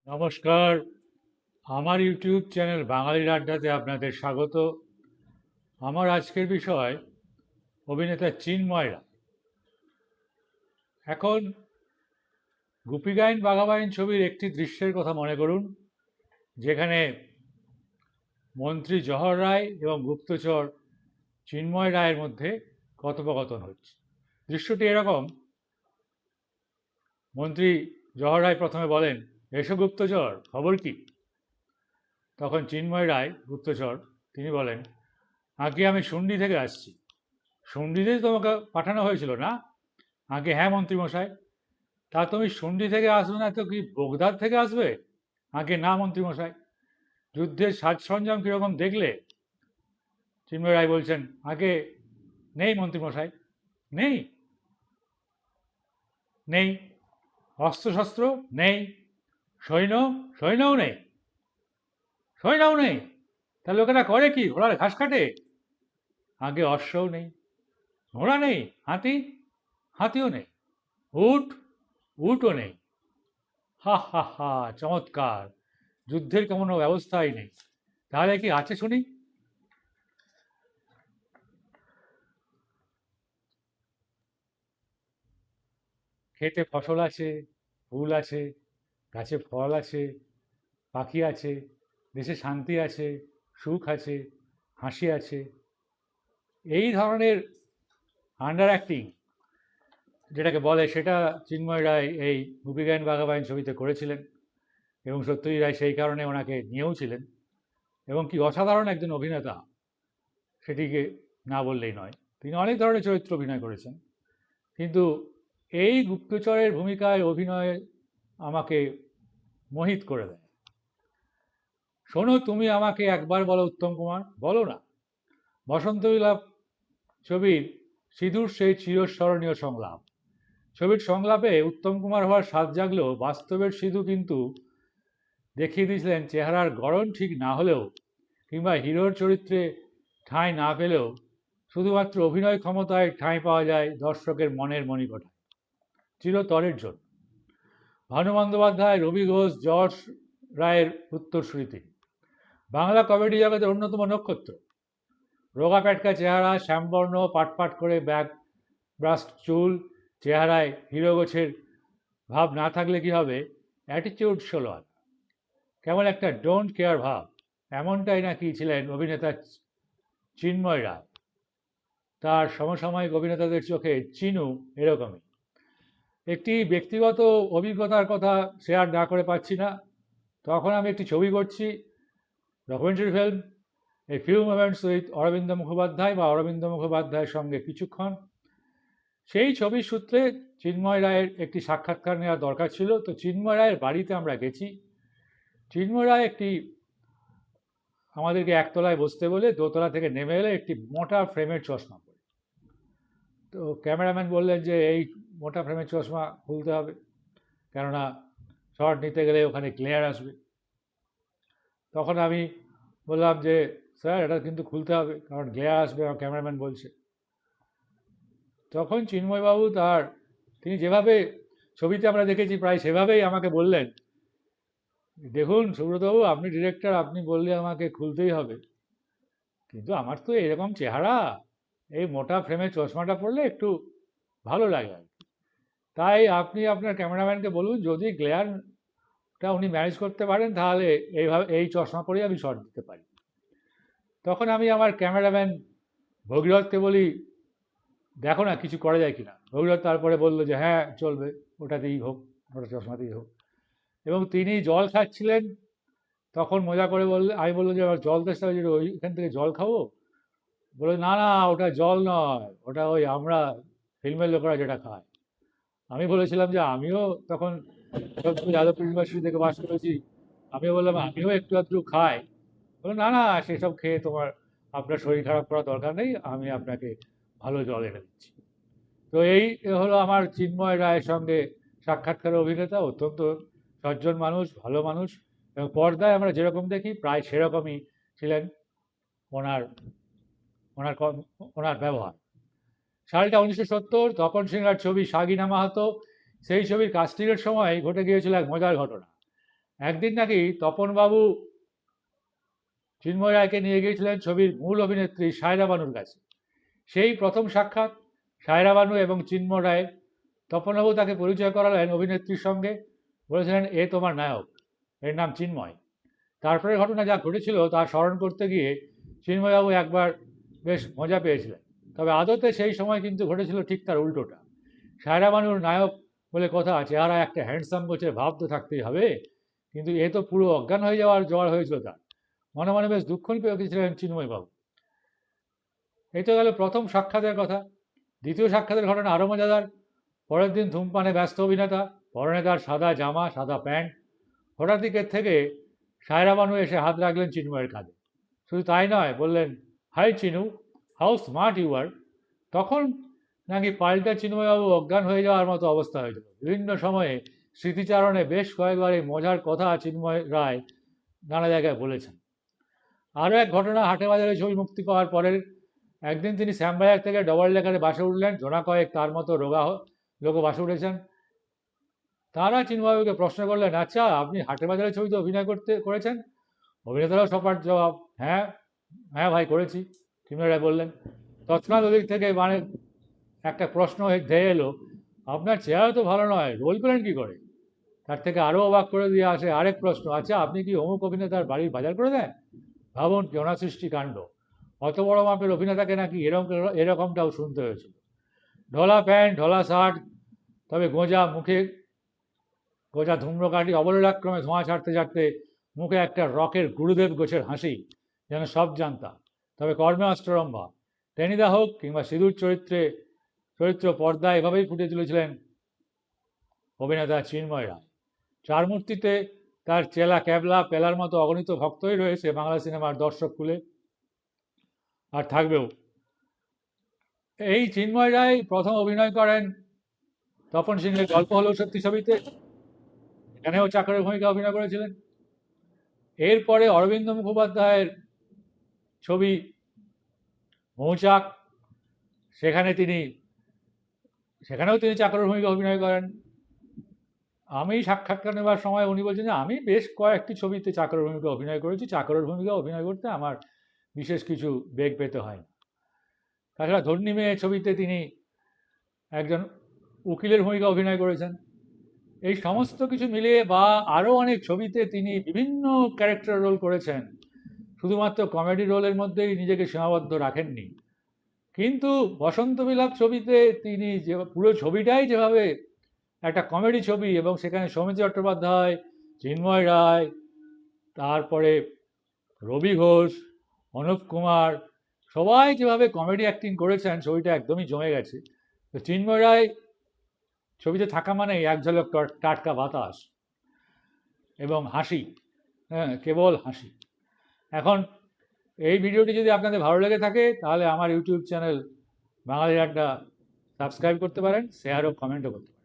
নমস্কার, আমার YouTube channel বাঙালির আড্ডাতে আপনাদের স্বাগত। আমার আজকের বিষয় অভিনেতা চিন্ময় রায়। এখন গুপি গাইন বাঘা বাইন ছবির একটি দৃশ্যের কথা মনে করুন, যেখানে মন্ত্রী জহর রায় এবং গুপ্তচর চিন্ময় রায়ের মধ্যে কথোপকথন হচ্ছে। দৃশ্যটি এরকম: মন্ত্রী জহর রায় প্রথমে বলেন, এসো গুপ্তচর, খবর কি? তখন চিন্ময় রায় গুপ্তচর তিনি বলেন, আগে আমি শুন্ডি থেকে আসছি। শুন্ডিতে তোমাকে পাঠানো হয়েছিল না? আগে হ্যাঁ মন্ত্রীমশাই। তা তুমি শুন্ডি থেকে আসবে না তো কি বোগদাদ থেকে আসবে? আগে না মন্ত্রীমশাই। যুদ্ধের সাজ সরঞ্জাম কিরকম দেখলে? চিন্ময় রায় বলছেন, আগে নেই মন্ত্রীমশাই। নেই? নেই। অস্ত্রশস্ত্র নেই। সৈন্য? সৈন্যও নেই। সৈন্যও নেই? তা লোকেরা করে কি? ঘোড়ার ঘাস কাটে? আগে অশ্বও নেই। ঘোড়া নেই। হাতি? হাতিও নেই। উট? উটও নেই। হা হা হা, চমৎকার! যুদ্ধের কোনো ব্যবস্থাই নেই। তাহলে কি আছে শুনি? খেতে ফসল আছে, ফুল আছে, গাছে ফল আছে, পাখি আছে, দেশে শান্তি আছে, সুখ আছে, হাসি আছে। এই ধরনের আন্ডার অ্যাক্টিং যেটাকে বলে, সেটা চিন্ময় রায় এই গুপি গাইন বাঘা বাইন ছবিতে করেছিলেন, এবং সত্যজিৎ রায় সেই কারণে ওনাকে নিয়েও ছিলেন। এবং কি অসাধারণ একজন অভিনেতা, সেটিকে না বললেই নয়। তিনি অনেক ধরনের চরিত্র অভিনয় করেছেন, কিন্তু এই গুপ্তচরের ভূমিকায় অভিনয় আমাকে মোহিত করে দেয়। শোনো, তুমি আমাকে একবার বলো উত্তম কুমার, বলো না। বসন্ত বিলাপ ছবির সিধুর সেই চিরস্মরণীয় সংলাপ। ছবির সংলাপে উত্তম কুমার হওয়ার স্বাদ জাগলেও বাস্তবের সিধু কিন্তু দেখিয়ে দিয়েছিলেন চেহারার গড়ন ঠিক না হলেও, কিংবা হিরোর চরিত্রে ঠাঁই না পেলেও, শুধুমাত্র অভিনয় ক্ষমতায় ঠাঁই পাওয়া যায় দর্শকের মনের মণিকোঠায়, চিরতরের জন্য। ভানু বন্দ্যোপাধ্যায়, রবি ঘোষ, যশ রায়ের উত্তরসূরি তিনি। বাংলা কমেডি জগতের অন্যতম নক্ষত্র। রোগা প্যাটকা চেহারা, শ্যামবর্ণ, পাটপাট করে ব্যাক ব্রাস্ট চুল, চেহারায় হিরো গোছের ভাব না থাকলে কি হবে, অ্যাটিটিউড ষোলোয়ার, কেমন একটা ডোন্ট কেয়ার ভাব, এমনটাই নাকি ছিলেন অভিনেতা চিন্ময় রায়। তার সমসাময়িক অভিনেতাদের চোখে চিনু এরকমই। একটি ব্যক্তিগত অভিজ্ঞতার কথা শেয়ার না করে পাচ্ছি না। তখন আমি একটি ছবি করছি, ডকুমেন্টারি ফিল্ম, এই few moments with Arabinda Mukhopadhyay বা অরবিন্দ মুখোপাধ্যায়ের সঙ্গে কিছুক্ষণ। সেই ছবির সূত্রে চিন্ময় রায়ের একটি সাক্ষাৎকার নেওয়ার দরকার ছিল, তো চিন্ময় রায়ের বাড়িতে আমরা গেছি। চিন্ময় রায় একটি আমাদেরকে একতলায় বসতে বলে দোতলা থেকে নেমে এলে একটি মোটা ফ্রেমের চশমা পরে। তো ক্যামেরাম্যান বললেন যে এই মোটা ফ্রেমের চশমা খুলতে হবে, কেননা শর্ট নিতে গেলে ওখানে গ্লেয়ার আসবে। তখন আমি বললাম যে স্যার, এটা কিন্তু খুলতে হবে, কারণ গ্লেয়ার আসবে, আমার ক্যামেরাম্যান বলছে। তখন চিন্ময়বাবু তিনি যেভাবে ছবিতে আমরা দেখেছি প্রায় সেভাবেই আমাকে বললেন, দেখুন সুব্রতবাবু, আপনি ডিরেক্টর, আপনি বললে আমাকে খুলতেই হবে, কিন্তু আমার তো এরকম চেহারা, এই মোটা ফ্রেমের চশমাটা পরলে একটু ভালো লাগে আর কি। তাই আপনি আপনার ক্যামেরাম্যানকে বলুন, যদি গ্লেয়ারটা উনি ম্যানেজ করতে পারেন, তাহলে এইভাবে এই চশমা পরেই আমি শট দিতে পারি। তখন আমি আমার ক্যামেরাম্যান ভগীরথকে বলি, দেখো না কিছু করা যায় কিনা। ভগীরথ তারপরে বললো যে হ্যাঁ চলবে, ওটাতেই হোক, ওটা চশমাতেই হোক। এবং তিনি জল খাচ্ছিলেন, তখন মজা করে আমি বললাম যে আমার জল তেষ্টা হয়েছিল, ওইখান থেকে জল খাবো? বলে না না, ওটা জল নয়, ওটা ওই আমরা ফিল্মের লোকেরা যেটা খায়। আমি বলেছিলাম যে আমিও তখন যাদবপুর ইউনিভার্সিটি থেকে পাস করেছি, আমিও বললাম আমিও একটু আধটু খাই। বলে না না, সেসব খেয়ে আপনার শরীর খারাপ করার দরকার নেই, আমি আপনাকে ভালো জল এনে দিচ্ছি। তো এই হলো আমার চিন্ময় রায়ের সঙ্গে সাক্ষাৎকারের অভিনেতা। অত্যন্ত সজ্জন মানুষ, ভালো মানুষ, এবং পর্দায় আমরা যেরকম দেখি প্রায় সেরকমই ছিলেন ওনার ওনার ওনার ব্যবহার। সালটা 1970, তপন সিনহার ছবি সাগিনা মাহাতো। সেই ছবির কাস্টিংয়ের সময় ঘটে গিয়েছিল এক মজার ঘটনা। একদিন নাকি তপনবাবু চিন্ময় রায়কে নিয়ে গিয়েছিলেন ছবির মূল অভিনেত্রী সায়রা বানুর কাছে। সেই প্রথম সাক্ষাৎ সায়রা বানু এবং চিন্ময় রায়। তপনবাবু তাকে পরিচয় করালেন অভিনেত্রীর সঙ্গে, বলেছিলেন এ তোমার নায়ক, এর নাম চিন্ময়। তারপরে ঘটনা যা ঘটেছিল তা স্মরণ করতে গিয়ে চিন্ময়বাবু একবার বেশ মজা পেয়েছিলেন। তবে আদতে সেই সময় কিন্তু ঘটেছিল ঠিক তার উল্টোটা। সায়রা বানুর নায়ক বলে কথা, চেহারা একটা হ্যান্ডসাম গোছের ভাব তো থাকতেই হবে, কিন্তু এ তো পুরো অজ্ঞান হয়ে যাওয়ার জ্বর হয়েছিল তার। মনে মনে বেশ দুঃখ পেয়ে গেছিলেন চিন্ময়বাবু। এই তো গেল প্রথম সাক্ষাতের কথা। দ্বিতীয় সাক্ষাতের ঘটনা আরও মজাদার। পরের দিন ধূমপানে ব্যস্ত অভিনেতা, পরনে তার সাদা জামা, সাদা প্যান্ট। হঠাৎ দিকের থেকে সায়রা বানু এসে হাত রাখলেন চিন্ময়ের কাঁধে। শুধু তাই নয়, বললেন, hi Chinu, how smart you are. তখন নাকি পাল্টা চিন্ময়বাবু অজ্ঞান হয়ে যাওয়ার মতো অবস্থা হয়েছিল। বিভিন্ন সময়ে স্মৃতিচারণে বেশ কয়েকবার এই মজার কথা চিন্ময় রায় নানা জায়গায় বলেছেন। আরও এক ঘটনা, হাটে বাজারে ছবি মুক্তি পাওয়ার পরের একদিন তিনি শ্যামবাজার থেকে ডবল ডেকারে বাসে উঠলেন। জোড়া কয়েক তার মতো রোগা লোক বাসে উঠেছেন। তারা চিন্ময়বাবুকে প্রশ্ন করলেন, আচ্ছা আপনি হাটে বাজারে ছবিতে অভিনয় করেছেন? অভিনেতারাও সপাট জবাব, হ্যাঁ হ্যাঁ ভাই করেছি। চিন্ময় রায় বললেন। তৎক্ষণাৎ ওদিক থেকে মানে একটা প্রশ্ন ধেয়ে এলো, আপনার চেহারা তো ভালো নয়, রোল পেলেন কী করে? তার থেকে আরও অবাক করে দিয়ে আসে আরেক প্রশ্ন, আচ্ছা আপনি কি অমুক অভিনেতার বাড়ির বাজার করে দেন? ভাবুন কি অনাসৃষ্টি কাণ্ড। অত বড় মাপের অভিনেতাকে নাকি এরকমটাও শুনতে হয়েছিল। ঢোলা প্যান্ট, ঢোলা শার্ট, তবে গোজা ধূম্রকাঠি অবলীলাক্রমে ধোঁয়া ছাড়তে ছাড়তে মুখে একটা রকের গুরুদেব গোছের হাসি, যেন সব জানতা, তবে কর্মে অষ্টরম্ভা। টেনিদা হোক কিংবা সিঁদুর চরিত্র পর্দায় এভাবেই ফুটে তুলেছিলেন অভিনেতা চিন্ময় রায়। চার মূর্তিতে তার চেলা ক্যাবলা পেলার মতো অগণিত ভক্তই রয়েছে বাংলা সিনেমার দর্শক কুলে, আর থাকবেও। এই চিন্ময় রায় প্রথম অভিনয় করেন তপন সিংহের গল্প হলো সত্যি ছবিতে। এখানেও চাকরের ভূমিকা অভিনয় করেছিলেন। এরপরে অরবিন্দ মুখোপাধ্যায়ের ছবি মৌচাক, সেখানেও তিনি চাকরের ভূমিকা অভিনয় করেন। আমি সাক্ষাৎকার নেওয়ার সময় উনি বলছেন যে আমি বেশ কয়েকটি ছবিতে চাকরের ভূমিকা অভিনয় করেছি, চাকরের ভূমিকা অভিনয় করতে আমার বিশেষ কিছু বেগ পেতে হয়। তাছাড়া ধন্যী মেয়ে ছবিতে তিনি একজন উকিলের ভূমিকা অভিনয় করেছেন। এই সমস্ত কিছু মিলিয়ে বা আরও অনেক ছবিতে তিনি বিভিন্ন ক্যারেক্টার রোল করেছেন। শুধুমাত্র কমেডি রোলের মধ্যেই নিজেকে সীমাবদ্ধ রাখেননি। কিন্তু বসন্ত বিলাপ ছবিতে তিনি পুরো ছবিটাই যেভাবে একটা কমেডি ছবি, এবং সেখানে সৌমিত্র চট্টোপাধ্যায়, চিন্ময় রায়, তারপরে রবি ঘোষ, অনুপ কুমার, সবাই যেভাবে কমেডি অ্যাক্টিং করেছেন, ছবিটা একদমই জমে গেছে। তো চিন্ময় রায় ছবিতে থাকা মানেই এক ঝলক টাটকা বাতাস এবং হাসি, হ্যাঁ কেবল হাসি। এখন এই ভিডিওটি যদি আপনাদের ভালো লেগে থাকে তাহলে আমার ইউটিউব চ্যানেল বাঙালির আড্ডা সাবস্ক্রাইব করতে পারেন, শেয়ার ও কমেন্টও করতে পারেন।